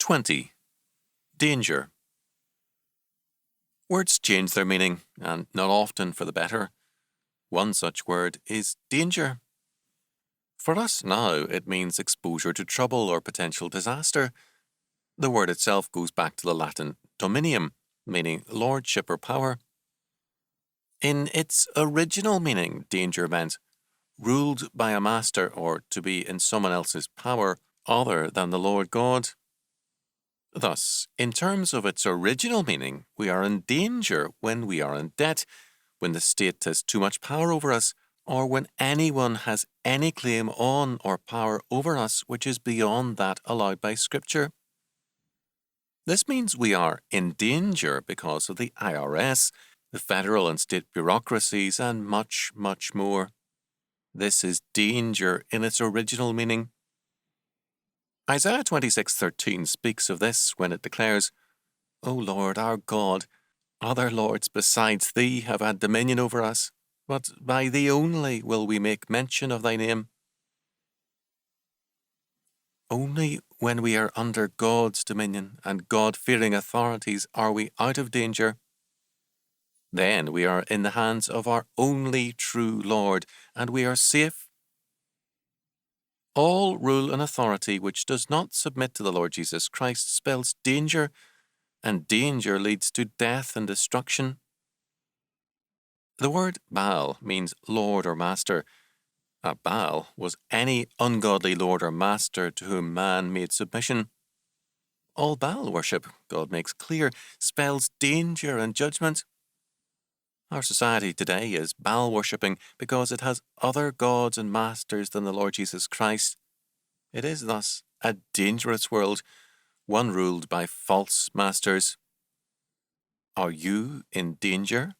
20. Danger. Words change their meaning, and not often for the better. One such word is danger. For us now, it means exposure to trouble or potential disaster. The word itself goes back to the Latin dominium, meaning lordship or power. In its original meaning, danger meant ruled by a master or to be in someone else's power other than the Lord God. Thus, in terms of its original meaning, we are in danger when we are in debt, when the state has too much power over us, or when anyone has any claim on or power over us which is beyond that allowed by Scripture. This means we are in danger because of the IRS, the federal and state bureaucracies, and much, much more. This is danger in its original meaning. Isaiah 26:13 speaks of this when it declares, O Lord our God, other lords besides thee have had dominion over us, but by thee only will we make mention of thy name. Only when we are under God's dominion and God-fearing authorities are we out of danger. Then we are in the hands of our only true Lord, and we are safe. All rule and authority which does not submit to the Lord Jesus Christ spells danger, and danger leads to death and destruction. The word Baal means lord or master. A Baal was any ungodly lord or master to whom man made submission. All Baal worship, God makes clear, spells danger and judgment. Our society today is Baal worshipping because it has other gods and masters than the Lord Jesus Christ. It is thus a dangerous world, one ruled by false masters. Are you in danger?